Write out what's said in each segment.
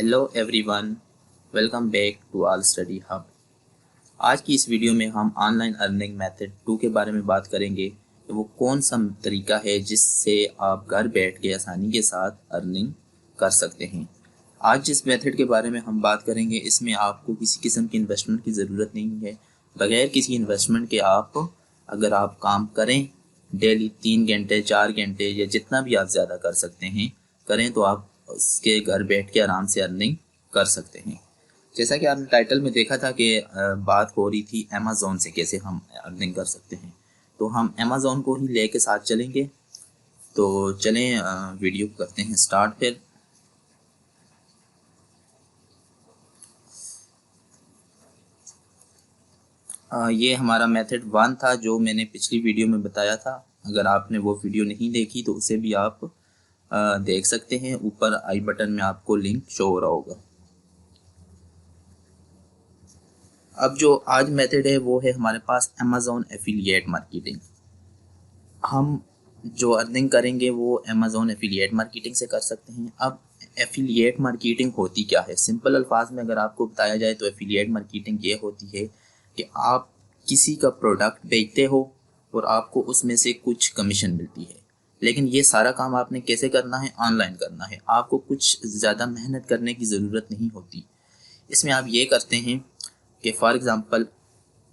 Hello everyone, welcome back to all study hub. आज की इस वीडियो में हम ऑनलाइन अर्निंग मेथड 2 के बारे में बात करेंगे कि वो कौन सा तरीका है जिससे आप घर बैठ के आसानी के साथ अर्निंग कर सकते हैं। आज जिस मेथड के बारे में हम बात करेंगे इसमें आपको किसी किस्म की इन्वेस्टमेंट की ज़रूरत नहीं है। बगैर किसी इन्वेस्टमेंट के अगर आप काम करें डेली 3 घंटे 4 घंटे या जितना भी आप ज़्यादा कर सकते हैं करें तो आप उसके घर बैठ के आराम से अर्निंग कर सकते हैं। जैसा कि आपने टाइटल में देखा था कि बात हो रही थी अमेज़ॉन से कैसे हम अर्निंग कर सकते हैं, तो हम अमेज़ॉन को ही लेके साथ चलेंगे। तो चलें वीडियो करते हैं स्टार्ट। फिर ये हमारा मेथड 1 था जो मैंने पिछली वीडियो में बताया था। अगर आपने वो वीडियो नहीं देखी तो उसे भी आप देख सकते हैं। ऊपर आई बटन में आपको लिंक शो हो रहा होगा। अब जो आज मेथड है वो है हमारे पास अमेज़ॉन एफिलिएट मार्केटिंग। हम जो अर्निंग करेंगे वो अमेज़ॉन एफिलिएट मार्केटिंग से कर सकते हैं। अब एफिलिएट मार्केटिंग होती क्या है, सिंपल अल्फाज में अगर आपको बताया जाए तो एफिलिएट मार्केटिंग ये होती है कि आप किसी का प्रोडक्ट बेचते हो और आपको उसमें से कुछ कमीशन मिलती है। लेकिन ये सारा काम आपने कैसे करना है, ऑनलाइन करना है। आपको कुछ ज़्यादा मेहनत करने की ज़रूरत नहीं होती। इसमें आप ये करते हैं कि फॉर एग्ज़ाम्पल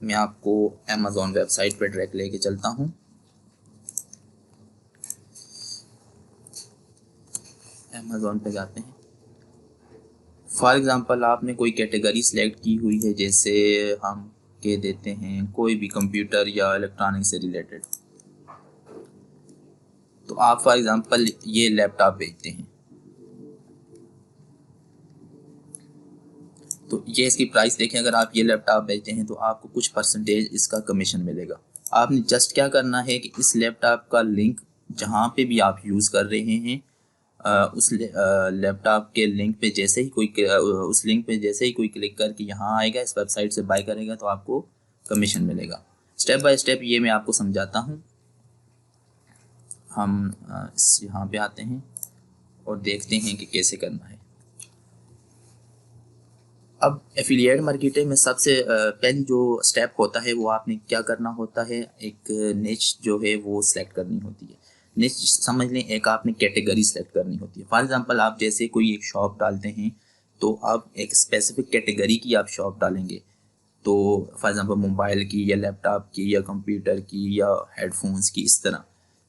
मैं आपको अमेज़ॉन वेबसाइट पर डायरेक्ट लेके चलता हूँ। अमेज़ॉन पे जाते हैं। फॉर एग्ज़ाम्पल आपने कोई कैटेगरी सिलेक्ट की हुई है, जैसे हम कह देते हैं कोई भी कंप्यूटर या इलेक्ट्रॉनिक से रिलेटेड। तो आप फॉर एग्ज़ाम्पल ये लैपटॉप बेचते हैं, तो ये इसकी प्राइस देखें। अगर आप ये लैपटॉप बेचते हैं तो आपको कुछ परसेंटेज इसका कमीशन मिलेगा। आपने जस्ट क्या करना है कि इस लैपटॉप का लिंक जहाँ पे भी आप यूज़ कर रहे हैं उस लैपटॉप के लिंक पे जैसे ही उस लिंक पे जैसे ही कोई क्लिक करके यहाँ आएगा, इस वेबसाइट से बाय करेगा तो आपको कमीशन मिलेगा। स्टेप बाय स्टेप ये मैं आपको समझाता हूँ। हम इस यहाँ पे आते हैं और देखते हैं कि कैसे करना है। अब एफिलिएट मार्केटिंग में सबसे पहली जो स्टेप होता है वो आपने क्या करना होता है, एक निच जो है वो सिलेक्ट करनी होती है। निच समझ लें, एक आपने कैटेगरी सेलेक्ट करनी होती है। फॉर एग्जांपल आप जैसे कोई एक शॉप डालते हैं तो आप एक स्पेसिफिक कैटेगरी की आप शॉप डालेंगे। तो फॉर एग्जांपल मोबाइल की या लैपटॉप की या कंप्यूटर की या हेडफोन्स की, इस तरह।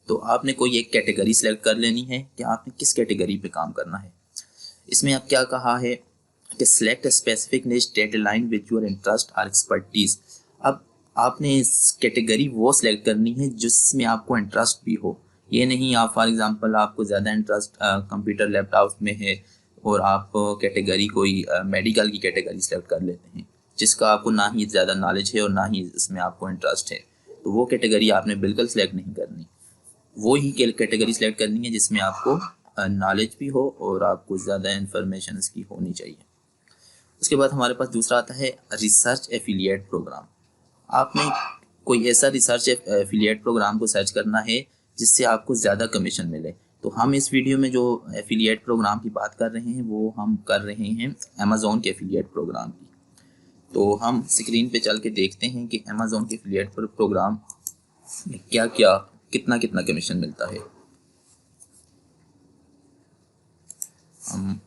तो आपने कोई एक कैटेगरी सेलेक्ट कर लेनी है कि आपने किस कैटेगरी पे काम करना है। इसमें अब क्या कहा है कि सिलेक्ट स्पेसिफिक निश that align with your interest और एक्सपर्टीज। अब आपने इस कैटेगरी वो सिलेक्ट करनी है जिसमें आपको इंटरेस्ट भी हो। ये नहीं आप फॉर एग्जांपल आपको ज़्यादा इंटरेस्ट कंप्यूटर लैपटॉप में है और आप कैटेगरी कोई मेडिकल की कैटेगरी सेलेक्ट कर लेते हैं जिसका आपको ना ही ज़्यादा नॉलेज है और ना ही इसमें आपको इंटरेस्ट है। तो वो कैटेगरी आपने बिल्कुल सेलेक्ट नहीं करनी। वो ही कैटेगरी सेलेक्ट करनी है जिसमें आपको नॉलेज भी हो और आपको ज़्यादा इन्फॉर्मेशन इसकी होनी चाहिए। उसके बाद हमारे पास दूसरा आता है रिसर्च एफिलिएट प्रोग्राम। आपने कोई ऐसा रिसर्च एफिलिएट प्रोग्राम को सर्च करना है जिससे आपको ज़्यादा कमीशन मिले। तो हम इस वीडियो में जो एफिलिएट प्रोग्राम की बात कर रहे हैं वो हम कर रहे हैं अमेज़ॉन के एफिलिएट प्रोग्राम की। तो हम स्क्रीन पे चल के देखते हैं कि अमेज़ॉन के एफिलिएट प्रोग्राम में क्या क्या कितना कितना कमीशन मिलता है। हम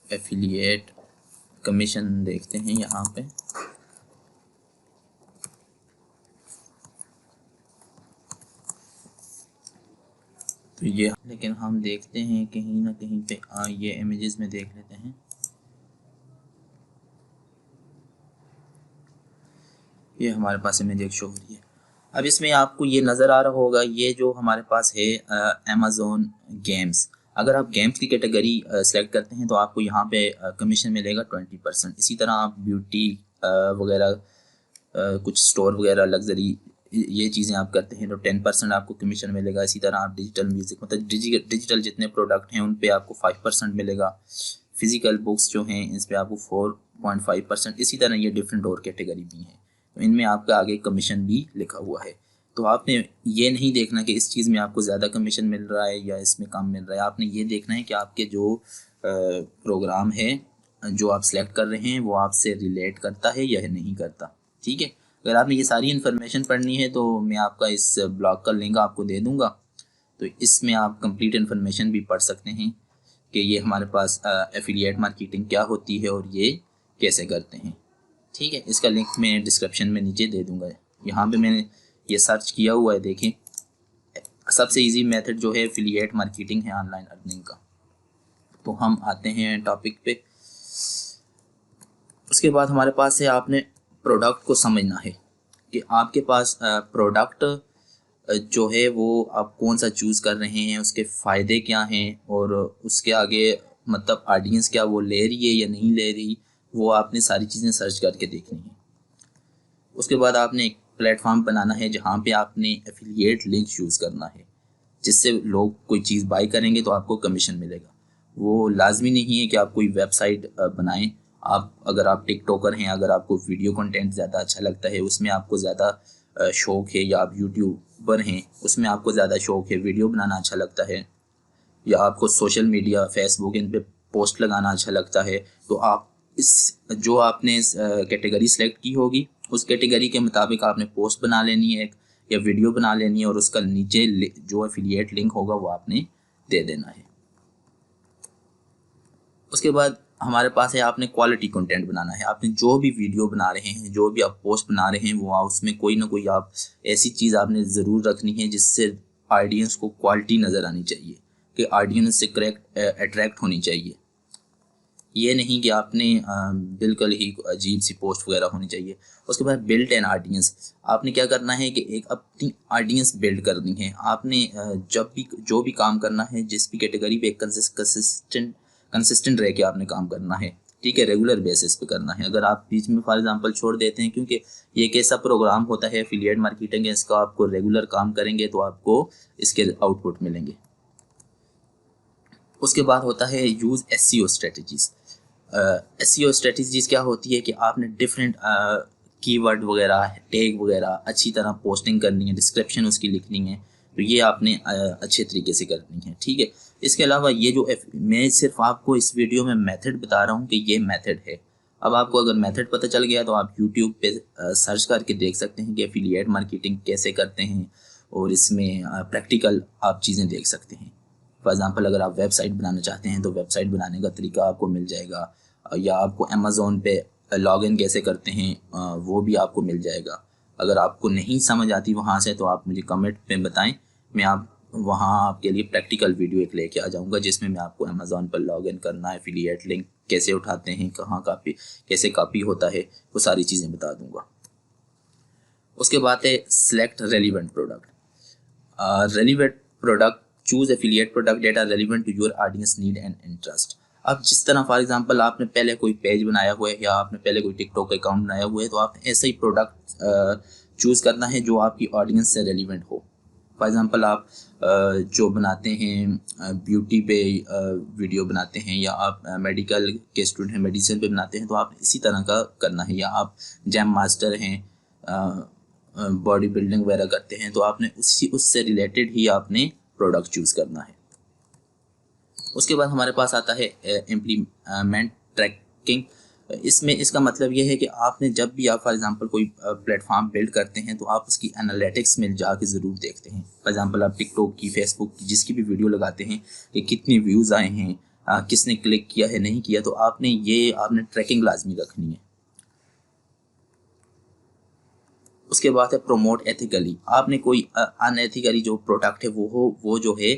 एफिलिएट कमीशन देखते हैं यहाँ पे। तो ये लेकिन हम देखते हैं कहीं ना कहीं पे ये इमेजेस में देख लेते हैं। ये हमारे पास इमेज एक शो हो रही है। अब इसमें आपको ये नज़र आ रहा होगा, ये जो हमारे पास है अमेज़ॉन गेम्स। अगर आप गेम्स की कैटेगरी सेलेक्ट करते हैं तो आपको यहाँ पे कमीशन मिलेगा 20%। इसी तरह आप ब्यूटी वगैरह कुछ स्टोर वगैरह लग्जरी ये चीज़ें आप करते हैं तो 10% आपको कमीशन मिलेगा। इसी तरह आप डिजिटल म्यूज़िक मतलब डिजिटल जितने प्रोडक्ट हैं उन पे आपको 5% मिलेगा। फिजिकल बुक्स जो हैं इस पर आपको 4.5%। इसी तरह ये डिफरेंट और कैटेगरी भी हैं, तो इनमें आपका आगे कमीशन भी लिखा हुआ है। तो आपने ये नहीं देखना कि इस चीज़ में आपको ज़्यादा कमीशन मिल रहा है या इसमें कम मिल रहा है। आपने ये देखना है कि आपके जो प्रोग्राम है जो आप सेलेक्ट कर रहे हैं वो आपसे रिलेट करता है या नहीं करता। ठीक है, अगर आपने ये सारी इन्फॉर्मेशन पढ़नी है तो मैं आपका इस ब्लॉग का लिंक आपको दे दूंगा, तो इसमें आप कंप्लीट इन्फॉर्मेशन भी पढ़ सकते हैं कि ये हमारे पास एफिलिएट मार्केटिंग क्या होती है और ये कैसे करते हैं। ठीक है, इसका लिंक मैं डिस्क्रिप्शन में नीचे दे दूंगा। यहाँ पे मैंने ये सर्च किया हुआ है, देखें सबसे इजी मेथड जो है एफिलिएट मार्केटिंग है ऑनलाइन अर्निंग का। तो हम आते हैं टॉपिक पे। उसके बाद हमारे पास है, आपने प्रोडक्ट को समझना है कि आपके पास प्रोडक्ट जो है वो आप कौन सा चूज़ कर रहे हैं, उसके फ़ायदे क्या हैं और उसके आगे मतलब ऑडियंस क्या वो ले रही है या नहीं ले रही, वो आपने सारी चीज़ें सर्च करके देखनी है। उसके बाद आपने एक प्लेटफॉर्म बनाना है जहाँ पे आपने एफिलिएट लिंक यूज़ करना है, जिससे लोग कोई चीज़ बाई करेंगे तो आपको कमीशन मिलेगा। वो लाजमी नहीं है कि आप कोई वेबसाइट बनाएं। अगर आप टिकटॉकर हैं, अगर आपको वीडियो कंटेंट ज़्यादा अच्छा लगता है, उसमें आपको ज़्यादा शौक़ है, या आप यूट्यूबर हैं उसमें आपको ज़्यादा शौक़ है, वीडियो बनाना अच्छा लगता है, या आपको सोशल मीडिया फेसबुक इन पे पोस्ट लगाना अच्छा लगता है, तो आप इस जो आपने कैटेगरी सेलेक्ट की होगी उस कैटेगरी के मुताबिक आपने पोस्ट बना लेनी है या वीडियो बना लेनी है, और उसका नीचे जो एफिलिएट लिंक होगा वो आपने दे देना है। उसके बाद हमारे पास है, आपने क्वालिटी कंटेंट बनाना है। आपने जो भी वीडियो बना रहे हैं, जो भी आप पोस्ट बना रहे हैं, वो उसमें कोई ना कोई आप ऐसी चीज़ आपने ज़रूर रखनी है जिससे ऑडियंस को क्वालिटी नज़र आनी चाहिए, कि ऑडियंस से करेक्ट अट्रैक्ट होनी चाहिए। ये नहीं कि आपने बिल्कुल ही अजीब सी पोस्ट वगैरह होनी चाहिए। उसके बाद बिल्ड एन ऑडियंस, आपने क्या करना है कि एक अपनी ऑडियंस बिल्ड करनी है। आपने जब भी जो भी काम करना है, जिस भी कैटेगरी पे कंसिस्टेंट रह के आपने काम करना है। ठीक है, रेगुलर बेसिस पे करना है। अगर आप बीच में फॉर एग्जांपल छोड़ देते हैं, क्योंकि ये एक ऐसा प्रोग्राम होता है एफिलिएट मार्केटिंग है, इसका आपको रेगुलर काम करेंगे तो आपको इसके आउटपुट मिलेंगे। उसके बाद होता है use SEO strategies. SEO strategies क्या होती है कि आपने डिफरेंट कीवर्ड वगैरह, टैग वगैरह अच्छी तरह पोस्टिंग करनी है, डिस्क्रिप्शन उसकी लिखनी है, तो ये आपने अच्छे तरीके से करनी है। ठीक है, इसके अलावा ये जो मैं सिर्फ आपको इस वीडियो में मेथड बता रहा हूँ कि ये मेथड है। अब आपको अगर मेथड पता चल गया तो आप यूट्यूब पे सर्च करके देख सकते हैं कि एफिलिएट मार्केटिंग कैसे करते हैं, और इसमें प्रैक्टिकल आप चीज़ें देख सकते हैं। फॉर एग्ज़ाम्पल अगर आप वेबसाइट बनाना चाहते हैं तो वेबसाइट बनाने का तरीका आपको मिल जाएगा, या आपको अमेज़ोन पे लॉगिन कैसे करते हैं वो भी आपको मिल जाएगा। अगर आपको नहीं समझ आती वहाँ से तो आप मुझे कमेंट में बताएं, मैं आप वहाँ आपके लिए प्रैक्टिकल वीडियो एक लेके आ जाऊँगा, जिसमें मैं आपको अमेज़ोन पर लॉगिन करना, एफिलिएट लिंक कैसे उठाते हैं, कहाँ कॉपी कैसे कॉपी होता है, वो सारी चीज़ें बता दूँगा। उसके बाद है select relevant product. Relevant product, choose affiliate product that are relevant to your audience need and interest. अब जिस तरह फॉर एग्जांपल आपने पहले कोई पेज बनाया हुआ है या आपने पहले कोई टिकटॉक अकाउंट बनाया हुआ है, तो आपने ऐसा ही प्रोडक्ट चूज़ करना है जो आपकी ऑडियंस से रेलिवेंट हो। फॉर एग्जांपल आप जो बनाते हैं ब्यूटी पे वीडियो बनाते हैं, या आप मेडिकल के स्टूडेंट हैं मेडिसिन पे बनाते हैं, तो आप इसी तरह का करना है। या आप जैम मास्टर हैं, बॉडी बिल्डिंग वगैरह करते हैं, तो आपने उससे रिलेटेड ही आपने प्रोडक्ट चूज़ करना है। उसके बाद हमारे पास आता है इम्प्लीमेंट ट्रैकिंग। इसमें इसका मतलब ये है कि आपने जब भी आप फॉर एग्जांपल कोई प्लेटफॉर्म बिल्ड करते हैं तो आप उसकी एनालिटिक्स में जाके ज़रूर देखते हैं। फॉर एग्जांपल आप टिकटॉक की, फेसबुक की, जिसकी भी वीडियो लगाते हैं कि कितने व्यूज़ आए हैं, किसने क्लिक किया है, नहीं किया, तो आपने ट्रैकिंग लाजमी रखनी है। उसके बाद है प्रोमोट एथिकली। आपने कोई अनएथिकली जो प्रोडक्ट है वो जो है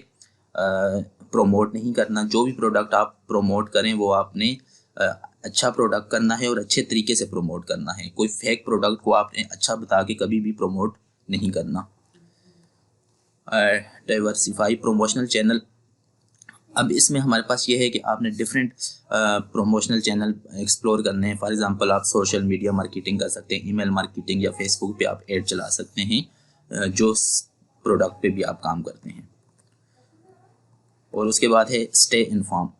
प्रोमोट नहीं करना। जो भी प्रोडक्ट आप प्रोमोट करें वो आपने अच्छा प्रोडक्ट करना है और अच्छे तरीके से प्रोमोट करना है। कोई फेक प्रोडक्ट को आपने अच्छा बता के कभी भी प्रोमोट नहीं करना। Diversify promotional channel. अब इसमें हमारे पास ये है कि आपने डिफरेंट प्रोमोशनल चैनल एक्सप्लोर करने हैं। फॉर एग्जांपल आप सोशल मीडिया मार्केटिंग कर सकते हैं, ईमेल मार्केटिंग, या फेसबुक पे आप ऐड चला सकते हैं जो प्रोडक्ट पे भी आप काम करते हैं। और उसके बाद है स्टे इन्फॉर्म।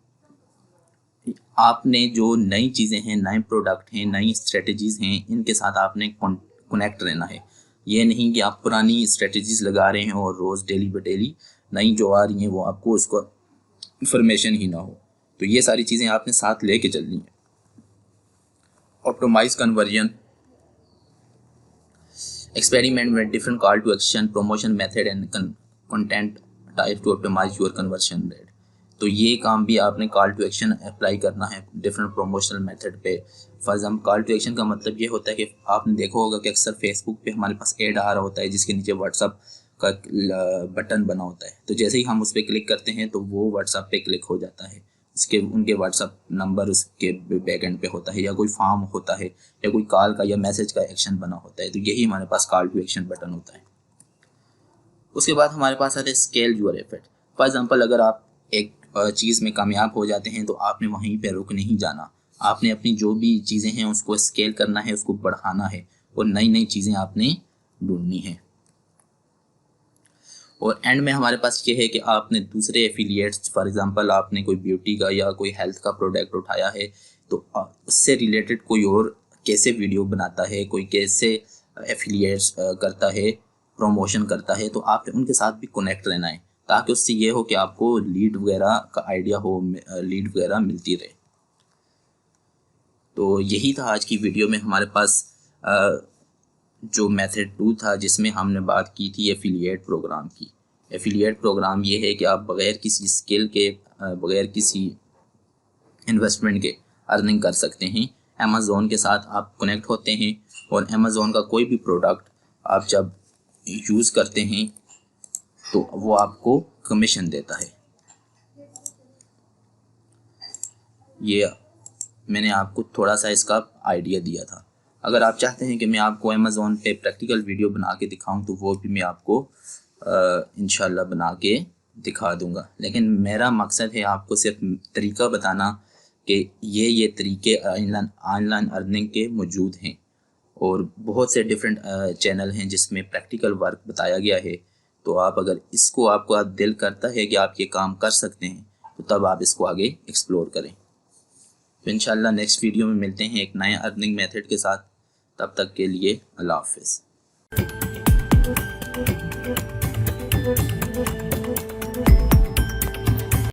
आपने जो नई चीज़ें हैं, नए प्रोडक्ट हैं, नई स्ट्रेटजीज़ हैं, इनके साथ आपने कनेक्ट रहना है। ये नहीं कि आप पुरानी स्ट्रेटजीज़ लगा रहे हैं और रोज़ डेली बाय डेली नई जो आ रही हैं वो आपको उसको इन्फॉर्मेशन ही ना हो। तो ये सारी चीज़ें आपने साथ लेके चलनी है। Optimise conversion, experiment with different call to action, promotion method and content type to optimize your conversion rate। तो ये काम भी आपने कॉल टू एक्शन अप्लाई करना है डिफरेंट प्रोमोशनल मेथड पे। For example call to action का मतलब ये होता है कि आपने देखा होगा कि अक्सर फेसबुक पे हमारे पास ऐड आ रहा होता है जिसके नीचे व्हाट्सअप का बटन बना होता है। तो जैसे ही हम उस पर क्लिक करते हैं तो वो व्हाट्सअप पे क्लिक हो जाता है, उसके उनके व्हाट्सअप नंबर उसके बैक एंड पे होता है, या कोई फॉर्म होता है, या कोई कॉल का या मैसेज का एक्शन बना होता है। तो यही हमारे पास कॉल टू एक्शन बटन होता है। उसके बाद हमारे पास आता है scale your effort. For example अगर आप एक चीज़ में कामयाब हो जाते हैं तो आपने वहीं पे रुक नहीं जाना, आपने अपनी जो भी चीज़ें हैं उसको स्केल करना है, उसको बढ़ाना है और नई नई चीज़ें आपने ढूंढनी है। और एंड में हमारे पास ये है कि आपने दूसरे एफिलिएट्स, फॉर एग्जांपल आपने कोई ब्यूटी का या कोई हेल्थ का प्रोडक्ट उठाया है तो उससे रिलेटेड कोई और कैसे वीडियो बनाता है, कोई कैसे एफिलिएट्स करता है, प्रमोशन करता है, तो आप उनके साथ भी कनेक्ट रहना है ताकि उससे ये हो कि आपको लीड वगैरह का आइडिया हो, लीड वगैरह मिलती रहे। तो यही था आज की वीडियो में हमारे पास जो मेथड 2 था जिसमें हमने बात की थी एफिलिएट प्रोग्राम की। एफिलिएट प्रोग्राम ये है कि आप बग़ैर किसी स्किल के, बग़ैर किसी इन्वेस्टमेंट के अर्निंग कर सकते हैं। अमेज़ॉन के साथ आप कनेक्ट होते हैं और अमेज़ॉन का कोई भी प्रोडक्ट आप जब यूज़ करते हैं तो वो आपको कमीशन देता है। ये मैंने आपको थोड़ा सा इसका आइडिया दिया था। अगर आप चाहते हैं कि मैं आपको अमेज़ॉन पे प्रैक्टिकल वीडियो बना के दिखाऊं तो वो भी मैं आपको इंशाल्लाह बना के दिखा दूंगा। लेकिन मेरा मकसद है आपको सिर्फ तरीका बताना कि ये तरीके ऑनलाइन अर्निंग के मौजूद हैं और बहुत से डिफरेंट चैनल हैं जिसमें प्रैक्टिकल वर्क बताया गया है। तो आप अगर इसको आपका दिल करता है कि आप ये काम कर सकते हैं तो तब आप इसको आगे एक्सप्लोर करें। तो इंशाल्लाह नेक्स्ट वीडियो में मिलते हैं एक नए अर्निंग मेथड के साथ। तब तक के लिए अल्लाह हाफ़िज़।